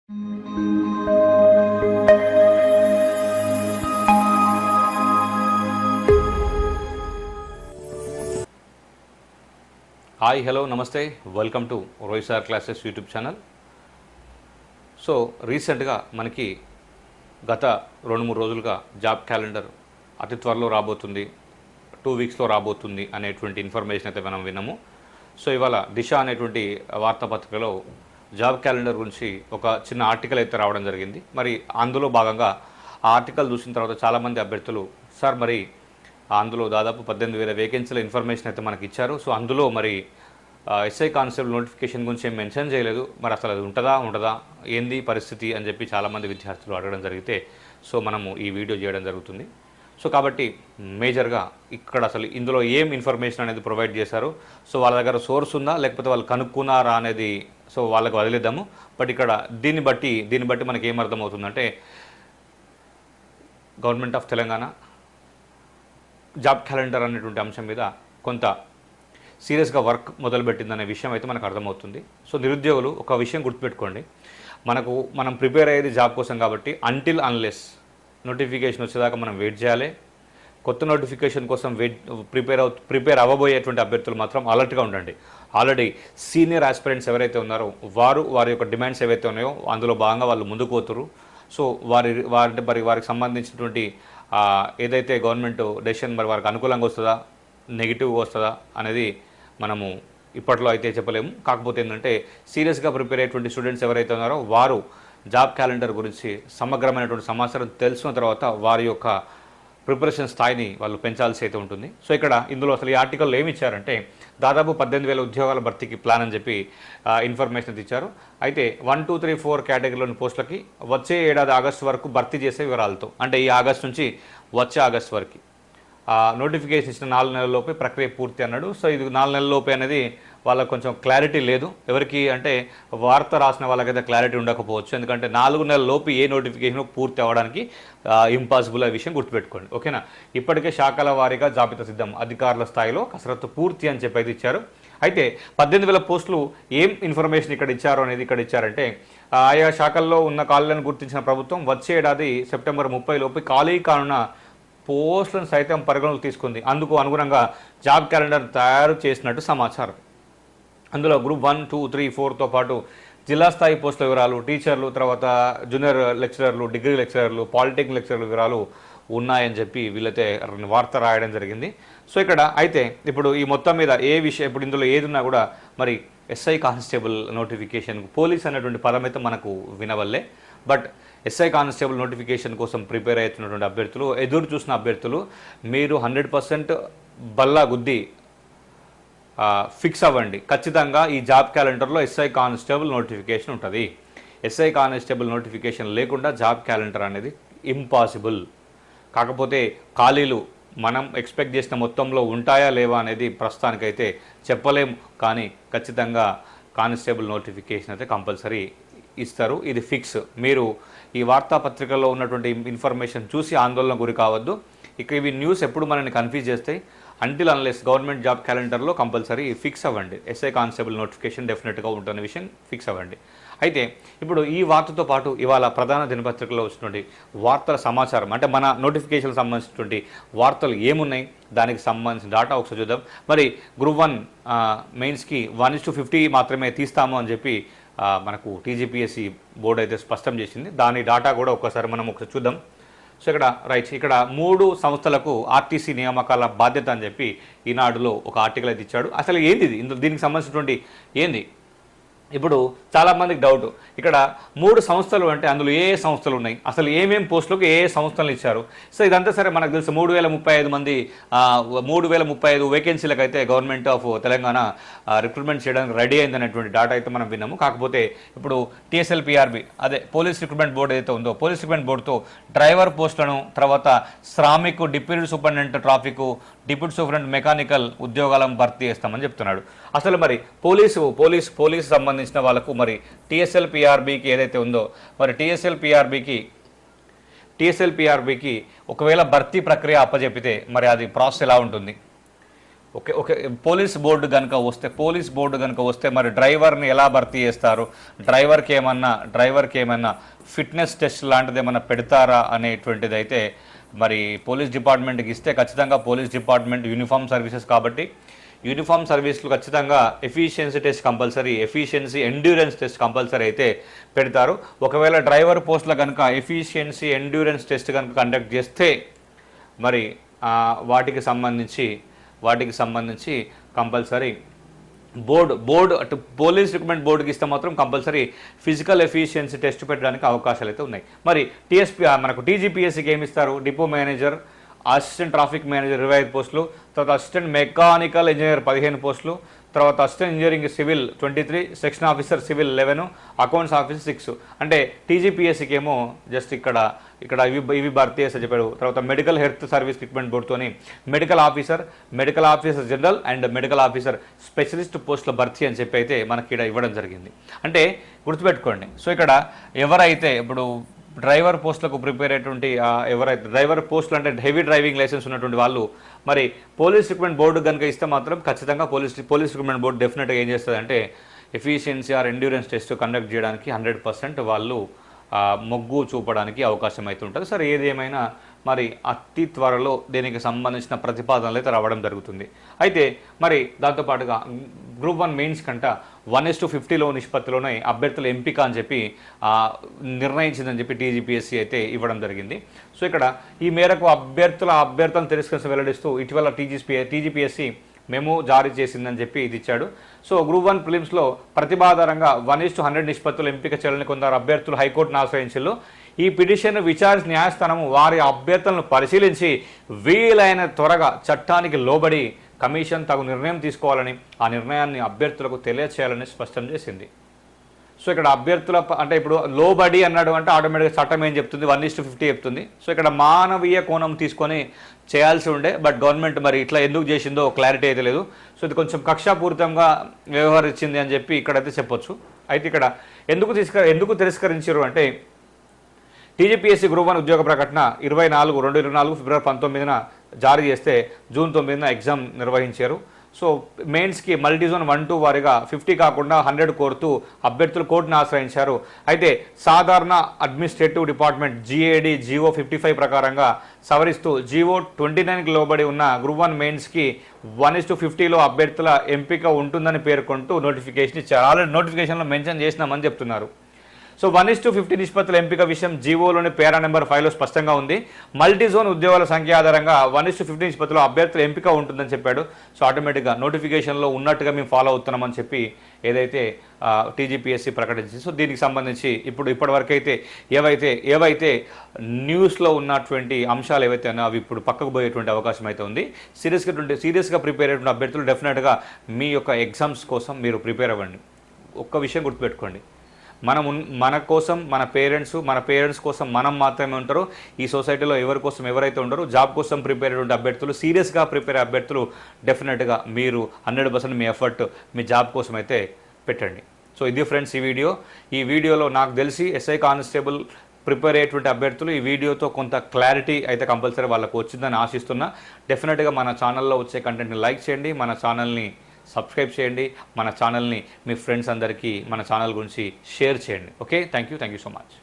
Hi hello నమస్తే welcome to Rohit sir classes YouTube channel. So రీసెంట్గా మనకి గత 2-3 రోజులుగా జాబ్ క్యాలెండర్ అతి త్వరలో రాబోతుంది, 2 వీక్స్లో రాబోతుంది అనేటువంటి ఇన్ఫర్మేషన్ అయితే మనం విన్నాము. సో ఇవాళ దిశ అనేటువంటి వార్తాపత్రికలో జాబ్ క్యాలెండర్ గురించి ఒక చిన్న ఆర్టికల్ అయితే రావడం జరిగింది. మరి అందులో భాగంగా ఆ ఆర్టికల్ చూసిన తర్వాత చాలామంది అభ్యర్థులు సార్ మరి అందులో దాదాపు 18,000 వేకెన్సీల ఇన్ఫర్మేషన్ అయితే మనకి ఇచ్చారు. సో అందులో మరి ఎస్ఐ కానిస్టేబుల్ నోటిఫికేషన్ గురించి ఏం మెన్షన్ చేయలేదు, మరి అసలు అది ఉండదా ఏంది పరిస్థితి అని చెప్పి చాలామంది విద్యార్థులు అడగడం జరిగితే సో మనము ఈ వీడియో చేయడం జరుగుతుంది. సో కాబట్టి మేజర్గా ఇక్కడ అసలు ఇందులో ఏం ఇన్ఫర్మేషన్ అనేది ప్రొవైడ్ చేశారు, సో వాళ్ళ దగ్గర సోర్స్ ఉందా లేకపోతే వాళ్ళు కనుక్కున్నారా అనేది సో వాళ్ళకి వదిలేద్దాము. బట్ ఇక్కడ దీన్ని బట్టి మనకి ఏం అర్థమవుతుందంటే government of Telangana job calendar అనేటువంటి అంశం మీద కొంత సీరియస్గా వర్క్ మొదలుపెట్టిందనే విషయం అయితే మనకు అర్థమవుతుంది. సో నిరుద్యోగులు ఒక విషయం గుర్తుపెట్టుకోండి, మనం ప్రిపేర్ అయ్యేది జాబ్ కోసం కాబట్టి అంటిల్ అన్లెస్ నోటిఫికేషన్ వచ్చేదాకా మనం వెయిట్ చేయాలి. కొత్త నోటిఫికేషన్ కోసం ప్రిపేర్ అవ్వబోయేటువంటి అభ్యర్థులు మాత్రం అలర్ట్గా ఉండండి. ఆల్రెడీ సీనియర్ ఆస్పిరెంట్స్ ఎవరైతే ఉన్నారో వారి యొక్క డిమాండ్స్ ఏవైతే ఉన్నాయో అందులో భాగంగా వాళ్ళు ముందుకు పోతున్నారు. సో వారికి సంబంధించినటువంటి ఏదైతే గవర్నమెంట్ డెసిషన్ మరి వారికి అనుకూలంగా వస్తుందా నెగిటివ్గా వస్తుందా అనేది మనము ఇప్పట్లో అయితే చెప్పలేము. కాకపోతే ఏంటంటే సీరియస్గా ప్రిపేర్ అయ్యేటువంటి స్టూడెంట్స్ ఎవరైతే ఉన్నారో వారు జాబ్ క్యాలెండర్ గురించి సమగ్రమైనటువంటి సమాచారం తెలుసుకున్న తర్వాత వారి యొక్క ప్రిపరేషన్ స్థాయిని వాళ్ళు పెంచాల్సి అయితే ఉంటుంది. సో ఇక్కడ ఇందులో అసలు ఈ ఆర్టికల్లో ఏమి ఇచ్చారంటే దాదాపు 18,000 ఉద్యోగాల భర్తీకి ప్లాన్ అని చెప్పి ఇన్ఫర్మేషన్ ఇచ్చారు. అయితే 1, 2, 3, 4 కేటగిరీలోని పోస్టులకి వచ్చే ఏడాది ఆగస్టు వరకు భర్తీ చేసే వివరాలతో, అంటే ఈ ఆగస్టు నుంచి వచ్చే ఆగస్టు వరకు నోటిఫికేషన్ ఇచ్చిన 4 నెలల లోపే ప్రక్రియ పూర్తి అన్నాడు. సో ఇది 4 నెలల లోపే అనేది వాళ్ళకు కొంచెం క్లారిటీ లేదు. ఎవరికి అంటే వార్త రాసిన వాళ్ళకైతే క్లారిటీ ఉండకపోవచ్చు, ఎందుకంటే 4 నెలల లోపు ఏ నోటిఫికేషన్ పూర్తి అవ్వడానికి ఇంపాసిబుల్ అనే విషయం గుర్తుపెట్టుకోండి. ఓకేనా. ఇప్పటికే శాఖల వారీగా జాబితా సిద్ధం, అధికారుల స్థాయిలో కసరత్తు పూర్తి అని చెప్పి అయితే ఇచ్చారు. అయితే 18,000 పోస్టులు ఏం ఇన్ఫర్మేషన్ ఇక్కడ ఇచ్చారు అనేది ఇక్కడ ఇచ్చారంటే ఆయా శాఖల్లో ఉన్న ఖాళీలను గుర్తించిన ప్రభుత్వం వచ్చే ఏడాది సెప్టెంబర్ 30 లోపు ఖాళీ కానున్న పోస్టులను సైతం పరిగణలోకి తీసుకుంది. అందుకు అనుగుణంగా జాబ్ క్యాలెండర్ తయారు చేసినట్టు సమాచారం. అందులో గ్రూప్ 1, 2, 3, 4తో పాటు జిల్లా స్థాయి పోస్టుల వివరాలు, టీచర్లు, తర్వాత జూనియర్ లెక్చరర్లు, డిగ్రీ లెక్చరర్లు, పాలిటెక్నిక్ లెక్చరర్ల వివరాలు ఉన్నాయని చెప్పి వీళ్ళైతే వార్త రాయడం జరిగింది. సో ఇక్కడ అయితే ఇప్పుడు ఈ మొత్తం మీద ఏ విషయం ఇప్పుడు ఇందులో ఏది ఉన్నా కూడా మరి ఎస్ఐ కానిస్టేబుల్ నోటిఫికేషన్ పోలీస్ అనేటువంటి పదం అయితే మనకు వినవల్లే. బట్ ఎస్ఐ కానిస్టేబుల్ నోటిఫికేషన్ కోసం ప్రిపేర్ అవుతున్నటువంటి అభ్యర్థులు, ఎదురు చూసిన అభ్యర్థులు మీరు 100% బల్లా గుద్ది ఫిక్స్ అవ్వండి. ఖచ్చితంగా ఈ జాబ్ క్యాలెండర్లో ఎస్ఐ కానిస్టేబుల్ నోటిఫికేషన్ ఉంటుంది. ఎస్ఐ కానిస్టేబుల్ నోటిఫికేషన్ లేకుండా జాబ్ క్యాలెండర్ అనేది ఇంపాసిబుల్. కాకపోతే ఖాళీలు మనం ఎక్స్పెక్ట్ చేసిన మొత్తంలో ఉంటాయా లేవా అనేది ప్రస్తుతానికైతే చెప్పలేం, కానీ ఖచ్చితంగా కానిస్టేబుల్ నోటిఫికేషన్ అయితే కంపల్సరీ ఇస్తారు. ఇది ఫిక్స్. మీరు ఈ వార్తాపత్రికల్లో ఉన్నటువంటి ఇన్ఫర్మేషన్ చూసి ఆందోళన గురి కావద్దు. ఇక ఇవి న్యూస్ ఎప్పుడు మనల్ని కన్ఫ్యూజ్ చేస్తాయి. అంటిల్ అన్లెస్ గవర్నమెంట్ జాబ్ క్యాలెండర్లో కంపల్సరీ ఫిక్స్ అవ్వండి, ఎస్ఐ కానిస్టేబుల్ నోటిఫికేషన్ డెఫినెట్గా ఉంటున్న విషయం ఫిక్స్ అవ్వండి. అయితే ఇప్పుడు ఈ వార్తతో పాటు ఇవాళ ప్రధాన దినపత్రికలో వచ్చినటువంటి వార్తల సమాచారం, అంటే మన నోటిఫికేషన్ సంబంధించినటువంటి వార్తలు ఏమున్నాయి దానికి సంబంధించిన డాటా ఒకసారి చూద్దాం. మరి గ్రూప్ 1 మెయిన్స్కి 1:50 మాత్రమే తీస్తాము అని చెప్పి మనకు టీజీపీఎస్సీ బోర్డు అయితే స్పష్టం చేసింది. దాని డాటా కూడా ఒకసారి మనం ఒకసారి చూద్దాం. సో ఇక్కడ 3 సంస్థలకు ఆర్టీసీ నియామకాల బాధ్యత అని చెప్పి ఈనాడులో ఒక ఆర్టికల్ అయితే ఇచ్చాడు. అసలు ఏంది ఇందులో దీనికి సంబంధించినటువంటి ఏంది? ఇప్పుడు చాలామందికి డౌట్, ఇక్కడ 3 సంస్థలు అంటే అందులో ఏ సంస్థలు ఉన్నాయి, అసలు ఏమేమి పోస్టులకు ఏ సంస్థలు ఇచ్చారు? సో ఇదంతా సరే మనకు తెలుసు. 3,035 వేకెన్సీలకు అయితే గవర్నమెంట్ ఆఫ్ తెలంగాణ రిక్రూట్మెంట్ చేయడానికి రెడీ అయిందనేటువంటి డాటా అయితే మనం విన్నాము. కాకపోతే ఇప్పుడు TSLPRB అదే పోలీస్ రిక్రూట్మెంట్ బోర్డు ఏదైతే ఉందో పోలీస్ రిక్రూట్మెంట్ బోర్డుతో డ్రైవర్ పోస్టులను, తర్వాత Shramik, deputy superintendent traffic, deputy superintendent mechanical ఉద్యోగాలను భర్తీ చేస్తామని చెప్తున్నాడు. అసలు మరి పోలీసు సంబంధించిన వాళ్ళకు మరి TSLPRBకి ఏదైతే ఉందో మరి TSLPRBకి ఒకవేళ భర్తీ ప్రక్రియ అప్పచెప్పితే మరి అది ప్రాసెస్ ఎలా ఉంటుంది? ఓకే ఓకే పోలీస్ బోర్డు కనుక వస్తే మరి డ్రైవర్ని ఎలా భర్తీ చేస్తారు, డ్రైవర్కి ఏమన్నా ఫిట్నెస్ టెస్ట్ లాంటిది ఏమన్నా పెడతారా అనేటువంటిది అయితే మరి పోలీస్ డిపార్ట్మెంట్కి ఇస్తే ఖచ్చితంగా పోలీస్ డిపార్ట్మెంట్ యూనిఫామ్ సర్వీసెస్ కాబట్టి యూనిఫామ్ సర్వీస్లు ఖచ్చితంగా efficiency test compulsory, efficiency endurance test compulsory అయితే పెడతారు. ఒకవేళ డ్రైవర్ పోస్టుల కనుక ఎఫిషియన్సీ ఎండ్యూరెన్స్ టెస్ట్ కనుక కండక్ట్ చేస్తే మరి వాటికి సంబంధించి కంపల్సరీ బోర్డు అటు పోలీస్ రిక్రూట్మెంట్ బోర్డుకి ఇస్తే మాత్రం కంపల్సరీ ఫిజికల్ ఎఫిషియన్సీ టెస్ట్ పెట్టడానికి అవకాశాలు అయితే ఉన్నాయి. మరి మనకు టీజీపీఎస్సీకి ఏమి ఇస్తారు, depot manager, assistant traffic manager 25 పోస్టులు, తర్వాత అసిస్టెంట్ మెకానికల్ ఇంజనీర్ 15 పోస్టులు, తర్వాత assistant engineering civil 23, section officer civil 11, accounts officer 6. అంటే టీజీపీఎస్సీకి ఏమో జస్ట్ ఇక్కడ ఇవి భర్తీ చేస్తే చెప్పాడు. తర్వాత మెడికల్ హెల్త్ సర్వీస్ రిక్రూట్మెంట్ బోర్డుతోని medical officer general and medical officer specialist పోస్టుల భర్తీ అని చెప్పి అయితే మనకి ఇక్కడ ఇవ్వడం జరిగింది. అంటే గుర్తుపెట్టుకోండి. సో ఇక్కడ ఎవరైతే ఇప్పుడు డ్రైవర్ పోస్టులకు ప్రిపేర్ అయ్యేటువంటి ఎవరైతే డ్రైవర్ పోస్టులు అంటే హెవీ డ్రైవింగ్ లైసెన్స్ ఉన్నటువంటి వాళ్ళు మరి పోలీస్ రిక్రూట్మెంట్ బోర్డు కనుక ఇస్తే మాత్రం ఖచ్చితంగా పోలీస్ రిక్రూట్మెంట్ బోర్డు డెఫినెట్గా ఏం చేస్తుంది అంటే efficiency are endurance test conduct చేయడానికి 100% వాళ్ళు మొగ్గు చూపడానికి అవకాశం అయితే ఉంటుంది. సరే ఏది ఏమైనా మరి అతి త్వరలో దీనికి సంబంధించిన ప్రతిపాదనలు అయితే రావడం జరుగుతుంది. అయితే మరి దాంతోపాటుగా గ్రూప్ 1 మెయిన్స్ కంట 1:50 నిష్పత్తిలోనే అభ్యర్థుల ఎంపిక అని చెప్పి నిర్ణయించిందని చెప్పి టీజీపీఎస్సీ అయితే ఇవ్వడం జరిగింది. సో ఇక్కడ ఈ మేరకు అభ్యర్థులను తిరస్కరించి వెల్లడిస్తూ ఇటీవల టీజీపీఎస్సీ మెమో జారీ చేసిందని చెప్పి ఇది ఇచ్చాడు. సో గ్రూప్ 1 ప్రిలిమ్స్లో ప్రతిభాధారంగా 1:100 నిష్పత్తులు ఎంపిక చేయాలని కొందరు అభ్యర్థులు హైకోర్టును ఆశ్రయించారు. ఈ పిటిషన్ను విచారించిన న్యాయస్థానము వారి అభ్యర్థులను పరిశీలించి వీలైన త్వరగా చట్టానికి లోబడి కమిషన్ తగు నిర్ణయం తీసుకోవాలని, ఆ నిర్ణయాన్ని అభ్యర్థులకు తెలియచేయాలని స్పష్టం చేసింది. సో ఇక్కడ అభ్యర్థుల అంటే ఇప్పుడు లోబడి అన్నాడు అంటే ఆటోమేటిక్గా చట్టం ఏం చెప్తుంది, 1:50 చెప్తుంది. సో ఇక్కడ మానవీయ కోణం తీసుకొని చేయాల్సి ఉండే, బట్ గవర్నమెంట్ మరి ఇట్లా ఎందుకు చేసిందో క్లారిటీ అయితే లేదు. సో ఇది కొంచెం కక్షాపూరితంగా వ్యవహరించింది అని చెప్పి ఇక్కడైతే చెప్పొచ్చు. అయితే ఇక్కడ ఎందుకు తిరస్కరించారు అంటే టీజీపీఎస్సీ గ్రూప్ 1 ఉద్యోగ ప్రకటన 2024 ఫిబ్రవరి 19న జారీ చేస్తే జూన్ 9న ఎగ్జామ్ నిర్వహించారు. సో మెయిన్స్కి మల్టీజోన్ 1-2 వారిగా 50 కాకుండా 100 కోరుతూ అభ్యర్థులు కోర్టును ఆశ్రయించారు. అయితే సాధారణ అడ్మినిస్ట్రేటివ్ డిపార్ట్మెంట్ జీఏడి జీవో 55 ప్రకారంగా సవరిస్తూ జీవో 29కి లోబడి ఉన్న గ్రూప్ 1 మెయిన్స్కి 1:50లో అభ్యర్థుల ఎంపిక ఉంటుందని పేర్కొంటూ నోటిఫికేషన్ ఇచ్చారు. ఆల్రెడీ నోటిఫికేషన్లో మెన్షన్ చేసినామని చెప్తున్నారు. సో 1:50 నిష్పత్తుల ఎంపిక విషయం జీవోలోని పేరా నెంబర్ 5లో స్పష్టంగా ఉంది. మల్టీజోన్ ఉద్యోగాల సంఖ్య ఆధారంగా 1:50 నిష్పత్తిలో అభ్యర్థుల ఎంపిక ఉంటుందని చెప్పాడు. సో ఆటోమేటిక్గా నోటిఫికేషన్లో ఉన్నట్టుగా మేము ఫాలో అవుతున్నామని చెప్పి ఏదైతే టీజీపీఎస్సీ ప్రకటించింది. సో దీనికి సంబంధించి ఇప్పటివరకు అయితే ఏవైతే న్యూస్లో ఉన్నటువంటి అంశాలు ఏవైతే ఉన్నాయో అవి ఇప్పుడు పక్కకు పోయేటువంటి అవకాశం అయితే ఉంది. సీరియస్గా ప్రిపేర్ అయ్యేటువంటి అభ్యర్థులు డెఫినెట్గా మీ యొక్క ఎగ్జామ్స్ కోసం మీరు ప్రిపేర్ అవ్వండి. ఒక్క విషయం గుర్తుపెట్టుకోండి, మన కోసం మన పేరెంట్స్ కోసం మనం మాత్రమే ఉంటారు. ఈ సొసైటీలో ఎవరైతే ఉండరో జాబ్ కోసం ప్రిపేర్ అయ్యే అభ్యర్థులు, సీరియస్గా ప్రిపేర్ అయ్యే అభ్యర్థులు డెఫినెట్గా మీరు 100% మీ ఎఫర్ట్ మీ జాబ్ కోసం అయితే పెట్టండి. సో ఇది ఫ్రెండ్స్ ఈ వీడియోలో నాకు తెలిసి ఎస్ఐ కానిస్టేబుల్ ప్రిపేర్ అయ్యేటువంటి అభ్యర్థులు ఈ వీడియోతో కొంత క్లారిటీ అయితే కంపల్సరీ వాళ్ళకు వచ్చిందని ఆశిస్తున్నా. డెఫినెట్గా మన ఛానల్లో వచ్చే కంటెంట్ని లైక్ చేయండి, మన ఛానల్ని సబ్స్క్రైబ్ చేయండి, మన ఛానల్ని మీ ఫ్రెండ్స్ అందరికీ మన ఛానల్ గురించి షేర్ చేయండి. Okay, thank you so much.